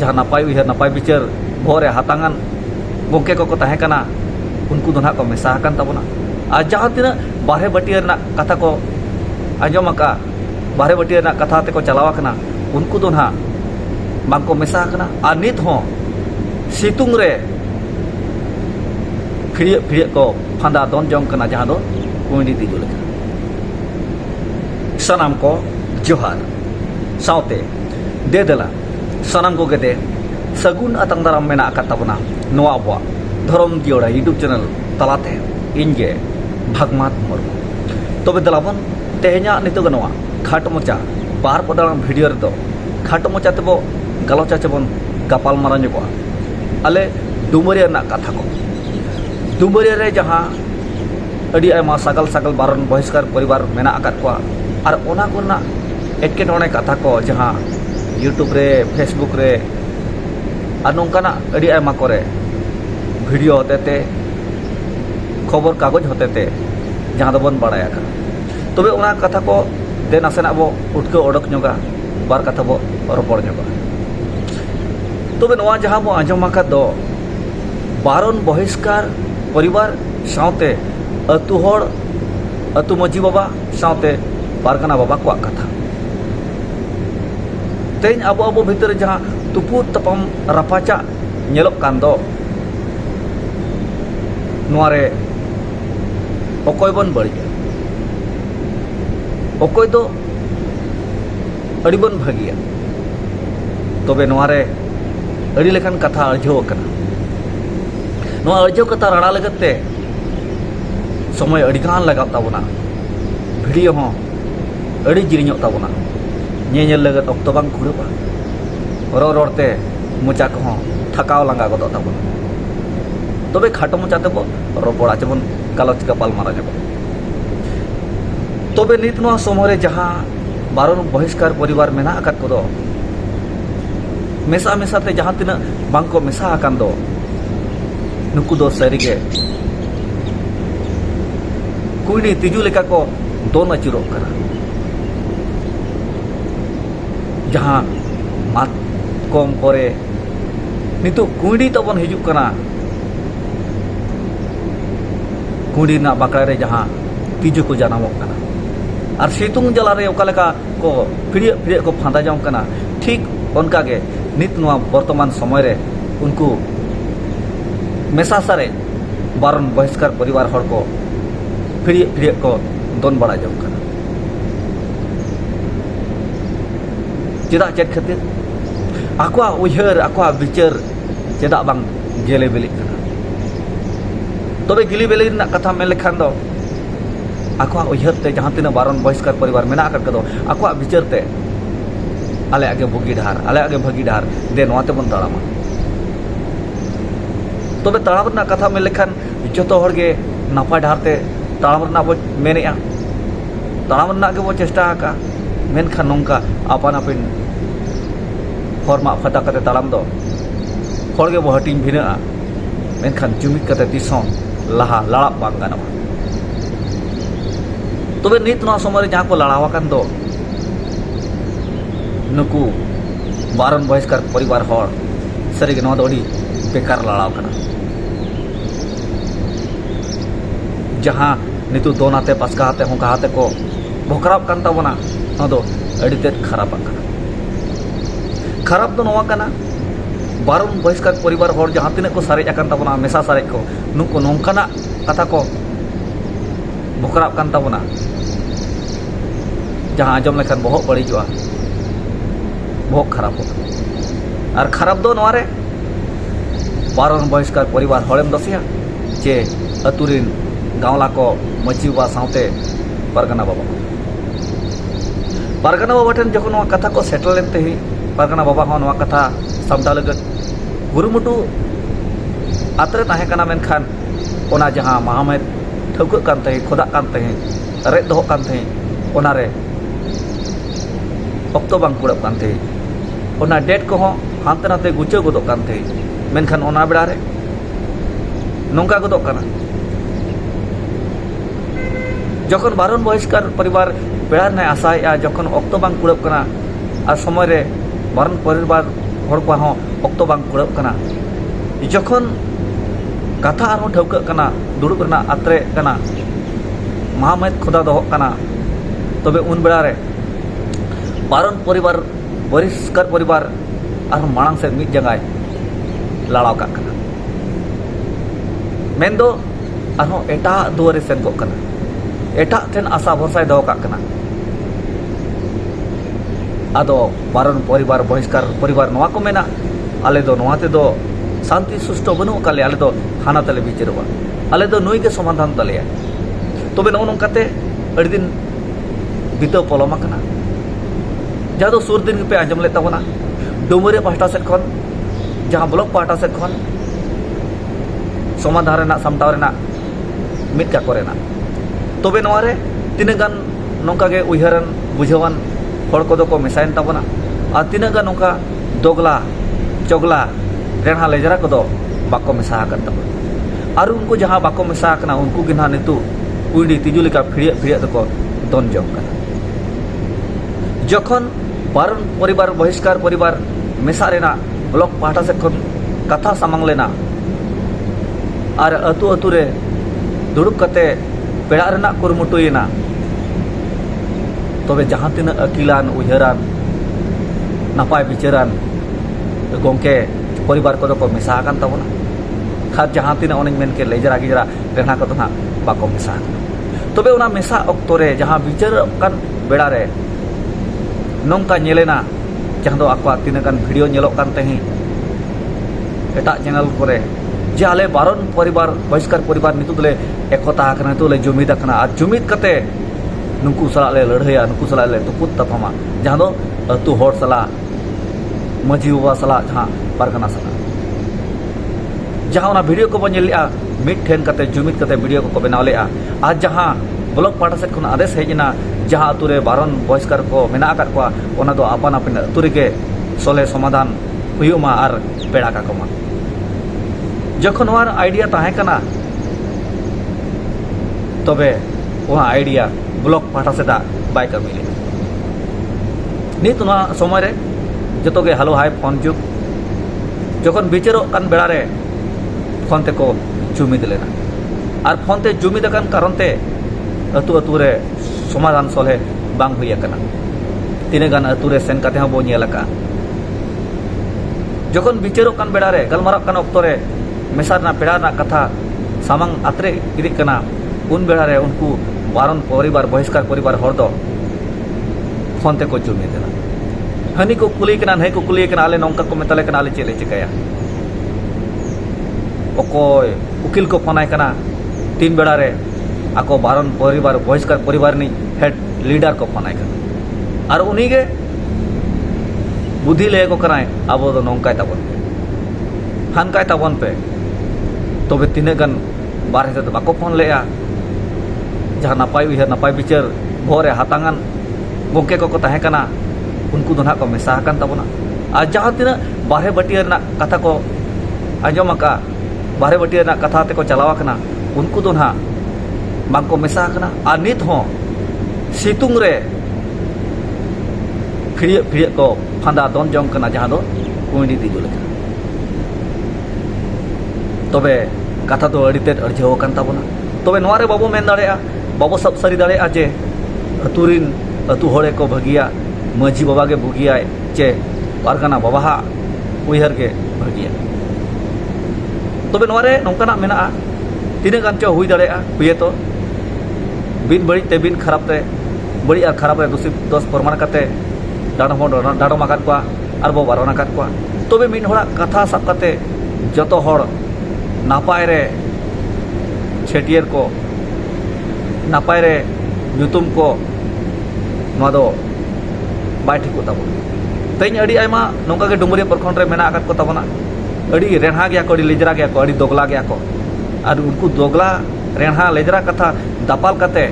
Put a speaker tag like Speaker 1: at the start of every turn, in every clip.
Speaker 1: जहाँ नपाय उयहर नपाय बिचार भोरे हातांगान गोंके को ताहे कना उनको दो नाग को मेसा हाकन तबना और जहाँ तीना बारहे बटिया रना कथा को आंजम आका बारहे बटिया रना कथा ते को चलावा कना उनको दो ना बांग को मेसा हाकना और नित हो सितुंग रे फिरिय फिरिय को फांदा दोन जंग कना जहाँ दो कुंडी तिजु लेका सनाम को जोहार साउते दे देला सनाम को गेदे सगुन अतंग दाराम मेना आका तबना नोआ अबवा धर्म जियोड़ा यूट्यूब चैनल तलाते इनगे भागमात मुर्मू तबे दलाबन तेहना नितोग नोआ खाटो मोचा बार पदाराम वीडियो रे दो खाटो मोचा तबो गलोचा चबन गापाल मारा ᱧᱚᱜᱚᱜᱼᱟ अले डुमरिया ना कथा को डुमरिया रे जहाँ अड़ी आयमा सगल सगल बारन बहिष्कार परिवार मेना आकात को और ओना कोना एकेटोणे कथा को जहाँ यूट्यूब रे फेसबुक रे और नौकाना अड़ी आयमा करे वीडियो होते खबर कागज होते जहाँ दो बन बाड़ाया तबे ओना कथा को दे नासेना बो उठके ओडक ᱧᱚᱜᱟ बार कथा बो रपड़ ᱧᱚᱜᱟ तबे नोआ जहाँ बो आंजम आकात दो बारन बहिष्कार परिवार साउते अतु होड़ अतु मजी बाबा साउते पारगना बाबा को कथा तेज अब अब भीतर जहाँ तुपु तपम रपाचा नेलोक कान दो नोआरे अकोय बन बड़िया अकोय दो अड़ी बन भागिया तबे नोआरे अड़ी लेखान कथा अर्जो कना नोआ अर्जो कथा राड़ा लगते समय अड़ीगान लगा ताबना भिडियो हो अड़ी जिरिñok ताबना ñeñel लगत अक्तो बांग खुड़बा रोते मोचा को थकाव लांगा गदो ताबना तबे खाटो मोचा तेबो रपड़ा चबन गालोच गापाल मारा जब तबे नित नोआ समय रे जहाँ बारन बहिष्कार परिवार मेना आकात को दो मेसा मेसा ते जहाँ तिना बांग को मेसा आकान दो नुकु दो सरीगे कुइनी तिजु लेका को दोन अचुरो करा जहाँ मात कम करे नितु कुइनी तबन हिजुक कना कुइनी ना बाकड़ा रे जहाँ तिजु को जानामोक कना और सितुंग जला रे ओका लेका को फिरिय फिरिय को फांदा जाम कना ठीक उनका के नित नोआ वर्तमान समय रे उनको मेसा सारे बारन बहिष्कार परिवार हर को फिरिय फिरिय को दोन बड़ा जम कना चेदा चेद खातिर आकवा उयहर आकवा विचार चेदा बांग गेले बेले कना तबे गिली बेले ना कथा में लेखान दो आकवा उयहर ते जहाँ तीना बारन बहिष्कार परिवार मेना आकात कदो आकवा विचार ते आले आगे भगी डार आले आगे भगी डार दे नोआ ते बन ताड़ामा तबे ताड़ाम रना कथा में लेखान जतो हर गे नापाय डार ते ताड़ाम रना बो मेनेआ ताड़ाम रना के बो चेष्टा आका मेनखान नोंका आपान आपिन हरमा फटा कते ताड़ाम दो हर गे बो हटिंग भिनाआ मेनखान जुमिद कते तिसों लाहा लड़ा बांग गानोआ तबे नित नोआ समय जहाँ को लड़ावा कान दो नुकु बारन बहिष्कार परिवार हर सरी नोआ दो अड़ी बेकार लड़ाव कना जहाँ नितु दोनाते पासकाते होंकाते को भोकराब कान ताबना नोआ दो अड़ी तेज खराब कना खराब दो नोआ कना बारन बहिष्कार परिवार हर जहाँ तिने को सारे आकान ताबना मेसा सारे को नुकु नोंकाना कथा को भोकराब कान ताबना जहाँ आजम लेखान बहुत बड़ीजोआ बहुत खराब हो और खराब दो नोआरे बारन बहिष्कार परिवार हड़ेम दसिया जे अतुरिन गावला को मची बा साउते पारगना बाबा को पारगना बाबा ठेन जखन नोआ कथा को सेटल लेते ही पारगना बाबा हो नोआ कथा सामटा लगत गुरुमुटु आतरे ताहे कना मेनखान ओना जहाँ महामेद ठौक कान तहे खोदा कान तहे रेद दो कान तहे ओना रे अक्तो बांग कुड़ब कान तहे ओना डेट को हानते नाते गुचा गदो कान तहे मेनखान ओना बेड़ा रे नोंका गदो काना जखन बारन बहिष्कार परिवार बेड़ा ने आशाया जखन अक्तो बांग कुड़ब काना और समय रे बारन परिवार hor ko hon okto bang kurap kana jokhon katha arhon thauka kana durub rena atre kana mahamet khoda doho kana tobe un beda re baron poribar boriskar poribar ar manang se mid jangai lalaw kak kana mendo arhon eta duare sen kok kana eta ten asa borsai doho kak kana ado baron poribar boriskar poribar noa ko mena ale do noa te do शांति सुष्ट बनू काले आले तो हाना तले बिचारवा आले तो नई के समाधान तले तबे नौ नौकाते अड़ी दिन बीतो पलमा कना जहाँ तो सुर दिन पे आंजम लेता बना डुमरे पास्टा सेट खन जहाँ ब्लॉक पास्टा सेट खन समाधान रेना सामटाव रेना मिट का कोरेना तबे नवारे तीना गान नौका के उयहरन बुझावन हर को को मेसायन ताबना और तीना गान नौका दोगला चोगला रेणा लेजरा को बाको मेसा तब और उनको जहाँ बाको मेसा उनको गे ना नितु कुड़ी तिजु लेका फिड़िया फिड़िया को दन जम जखन बारन परिवार बहिष्कार परिवार मेसा रेना ब्लॉक पाहटा से खन कथा सामांग लेना और अतु अतु रे दुड़ुब कते पेड़ा रेना कुरुमुटुयेना तबे जहाँ तीन अकिलान उयहरान नापाय बिचारान गोंके परिवार को मेसा तबना खाद जहाँ तीन उन मेन के लेजरा गिजरा रेना को ना बाको मेसा तबे उना मेसा अक्तो रे जहाँ बिचार कान बेड़ा रे नौका नेलेना जहाँ दो आकवा तीन गान वीडियो नेलोक कान तेही एटा चैनल कोरे जे आले बारन परिवार बहिष्कार परिवार नितु ले एकता आकना नितु ले जुमिद आकना आ जुमिद कते नुकु सला ले लड़हया नुकु सला ले तुपुत तफामा जहाँ दो अतु होड़ सला मजी बाबा सला जहाँ पारगना सला जहाँ उना वीडियो को बन लिया मिट ठेन कते जुमिद कते वीडियो को बनाव लेआ आज जहाँ ब्लॉक पाटा से खन आदेश हेजना जहाँ अतु रे बारन बहिष्कार को मेना आकात को ओना दो आपन आपन अतु रे सोले समाधान हुयुमा आर पेड़ा का कमा जखन वार आइडिया ताहे कना तबे वहाँ आइडिया ब्लॉक पाटा से दा बाय कमी ले नित ना समय रे जतो के हालो हाय फोन जुग जखन बिचारो कान बेड़ा रे फोन ते को जुमिद लेना और फोन ते जुमिद कान कारण ते अतु अतु रे समाधान सोले बांग हुई कना तीने गान अतु रे सेन काते बो नेल का जखन बिचारो कान बेड़ा रे गलमारा कान ऑक्तो रे मेसा ना पेड़ा ना कथा सामांग आत्रे इदी कना उन बेड़ा रे उनको बारन परिवार बहिष्कार परिवार हर दो फोन ते को जुमिद लेना हनी को कुली कना नहीं को कुली कना आले नौका को मेताले कना आले चेले चिकाया ओकोय उकिल को फोन आय कना तीन बेड़ा रे आको बारन परिवार बहिष्कार परिवार नि हेड लीडर को फोन आय कना और उन्हीं के बुद्धि ले को कराय अब दो नौकाय ताबन हानकाय ताबन पे तबे तीने गन बारह से बाको फोन लेया जहाँ नापाय उयहर नापाय बिचार भोरे हातांगन गोंके को ताहे कना उनको दो को मेसा तबना और जहाँ तीन बारह बटिया कथा को आजम बारह बटिया कथा ते को चलावा कना उनको दो बांको मेसा और नित हो सितुंग रे फिड़िया फिड़िया को फांदा दन जंग कना जहाँ दो कुंडी तिजु लेका तबे कथा तो अड़ी तेज अर्झाव तबना तबे नोरे बाबू मेन दाड़ेया बाबू सब सारी दाड़ेया जे अतुरिन अतु होड़े को भगिया मजी बाबा के भुगिया चे पारगाना बाबा उयहर के भगिया तबे नोरे नौकाना मेना तीन गान चो हुई दाड़ेया हुए तो बिन बड़ी ते बिन खराब ते बड़ी और खराब रे दोष प्रमाण करते डाडम आकात को और बो बारन आकात को तबे मिन होड़ा कथा सब करते जतो होड़ नापाय रे छेटियर को नापाय रे ᱧᱩᱛᱩᱢ को नवा दो बाय ठीक ताबो तेज अड़ी आयमा नौका के डुमरिया प्रखंड रे मेना आकात को ताबना अड़ी रेणहा गया को अड़ी लेजरा गया को अड़ी दोगला गया को और उनको दोगला रेणहा लेजरा कथा दापाल कते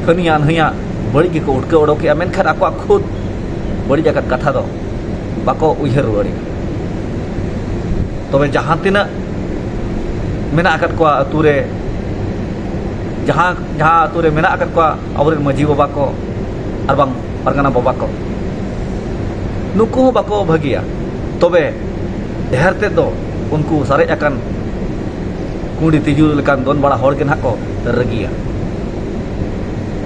Speaker 1: खनिया नहिया बड़ी के को उड़के ओडोके मेनखान आको खुद बड़ी जगह कथा दो बाको उयहर रुआड़ी तबे जहाँ तीना मेना आकात को अतु रे जहाँ जहाँ अतु रे मेना आकात को अब मजी बाबा को और बांग पारगाना बाबा को नुकु बाको भगिया तबे ढेर ते दो उनको सारे अकान कुंडी तिजू लेकान दोन बड़ा हड़ के ना को रगिया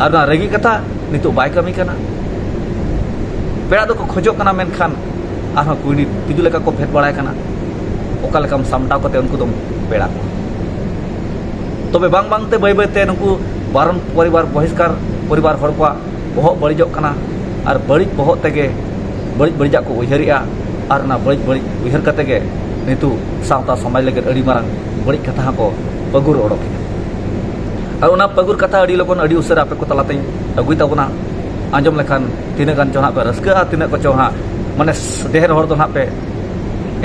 Speaker 1: और ना रगी कथा नितो बाय कमी कना पेड़ा दो को खोजो कना मेनखान आहा कुंडी तिजू लेका को फेट बड़ाय कना ओका लेकाम सामटाव कते उनको तुम पेड़ा को तबे बांग बांग ते बाय बाय ते नुकु बारन परिवार बहिष्कार परिवार हड़ को बहुत बड़िजोग कना और बड़िज बहुत तेगे बड़िज बड़िजा को उयहरिया और ना बड़िज बड़िज उयहर कते गे नितु सावता समाज लगे अड़ी मारंग बड़िज कथा को पगुर ओडोक और उना पगुर कथा अड़ी लोगन अड़ी उसरा आपे को तलाते अगुई ताबना आंजम लेखान तीना गान चोहा पे रस्का तीना को चोहा माने देहर हड़ दो ना पे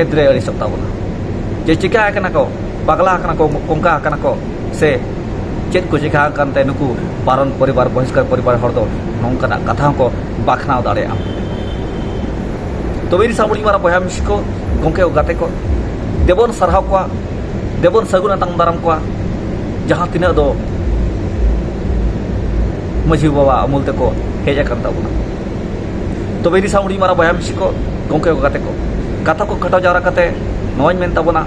Speaker 1: एद्रे अड़ी सकताबना जे चिका आकना को पागला आकना को कोंका आकना को से चेत को चिका कानते नुकु पारन परिवार बहिष्कार परिवार हड़ दो नोंकना कथा को बाखनाव दाड़ेया तबे सामुड़ी मारा बया मिस को गोंके गाते को देबन सरहाव को देबन सगुन अतंग दाराम को जहाँ तीना दो मझी बाबा अमूल ते को हेज अकान ताबना तबे सामुड़ी मारा बया मिस को गोंके गाते को कथा को खटाव जावरा कते नोय मेन ताबना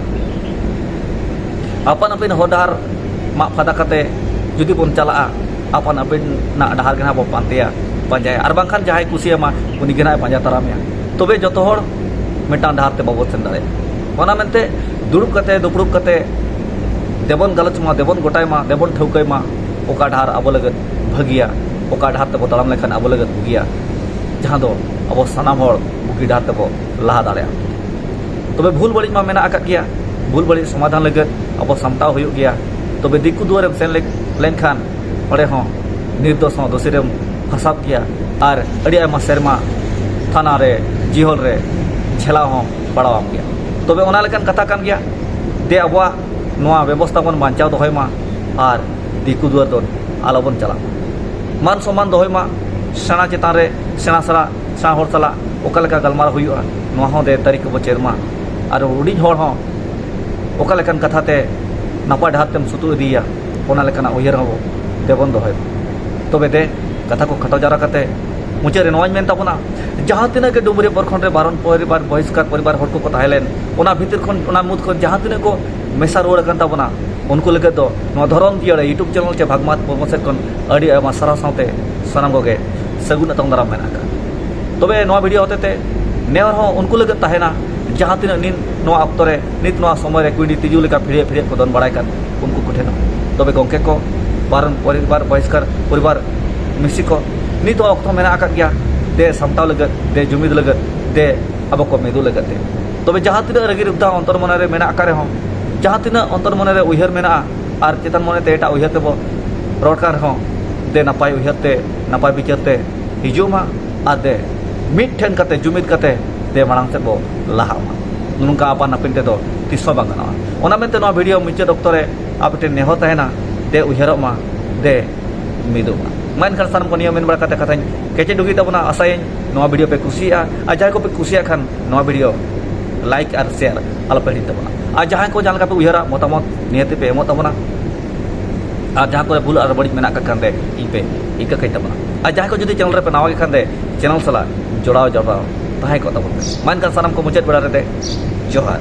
Speaker 1: अपन अपन हडार मा फादा कते जुदी बन चला अपन अपन ना डहार गना बो पांतेया पांजाय और बांखान जहाय कुसियामा उनी गना पांजा तारामया तबे जतो हड़ मिटान डहार ते बाबो सेन दाड़े ओना मेनते दुड़ुब कते दुपड़ुब कते देबन गलच मा देबन गोटाय मा देबन ठौकाय मा ओका डहार आबो लगत भागिया ओका डहार ते बो ताड़ाम लेखान आबो लगत बुगिया जहां दो आबो सानाम हड़ बुगी डहार ते बो लाहा दाड़े तबे भूल बड़िज मा मेना आकात गया भूल बड़िज समाधान लगत आबो सामटाव हुयुग गया तबे दिकु दुआरेम सेन लेनखान ओडे हो निर्दोष हो दोषीरेम फसाब गया और अड़ी आयमा सेरमा थाना रे जिहल रे झेला हो पड़ावाम गया तबे ओना लेकान कथा कान गया दे आबवा नोआ व्यवस्था बन बांचाव दोहय मा और दिकु दुआर दोन आलोबन चला मान सम्मान दोहय मा सेना चेतान रे सेना सला सेना हड़ सला ओका लेका गलमार हुयुआ नोआ हो दे तारीख बो चेरमा और हुडिज हड़ हो ओका लेकान कथा ते नापा डहार तेम सुतु इदिया ओना लेकाना उयहर हो देबन दोहय तबे दे कथा को खटाव जारा कते मुचारे नोवाज मेन ताबना जहाँ तीना के डुमरी प्रखंड रे बारन परिवार बहिष्कार परिवार हड़ को ताहेलेन ओना भीतर खन ओना मुद खन जहाँ तीना को मेसा रोड अकन ताबना उनको लगे दो नो धरम दियाड़े यूट्यूब चैनल चे भागमात प्रमोशन कन अड़ी आयमा सारा सावते सनाम कोगे सगुन अतंग दाराम मेना का तबे नोआ वीडियो होते नेवर हो उनको लगे ताहेना जहाँ तीना निन नोआ अक्तो रे नित नोआ समय रे कुंडी तिजू लेका फिरे फिरे को दोन बड़ाय कान उनको कुठेना तबे गोंके को बारन परिवार बहिष्कार परिवार मिसी को नित अक्तो मेना आका गया दे सामटाव लगत दे जुमिद लगत दे अब को मेदु लगत तबे जहाँ तीना रगी रुदा अंतर मन रे मेना आका रे हो जहाँ तीना अंतर मन रे उयहर मेना और चेतन मन ते एटा उयहर ते बो रोडकार हो दे नापाय उयहर ते नापाय बिचार ते हिजुमा आ दे मिट ठेन कते जुमिद कते दे मांग से बो लाहा नुनका अपन अपिन ते दो तिसो बांगना ओना मेनते नो वीडियो मुचे डॉक्टर रे आपटे नेहो तहेना दे उयहर मा दे मिदु मान खान सानम को नियम मेन बड़ा कते कथा केचे दुगी तबना आसाय नो वीडियो पे खुशिया आ जाय को पे खुशिया खान नो वीडियो लाइक और शेयर आलो पे तबना आ जहां को जानका पे उयहरा मतामत नियति पे एमो तबना आ जहां को भूल और बड़ी मेना का खान दे इ पे इका कई तबना आ जहां को जदी चैनल रे पे नावा के खान दे चैनल सला जोड़ाव ताहे को तबना मान खान सानम को मुचे बड़ा रे दे जोहार।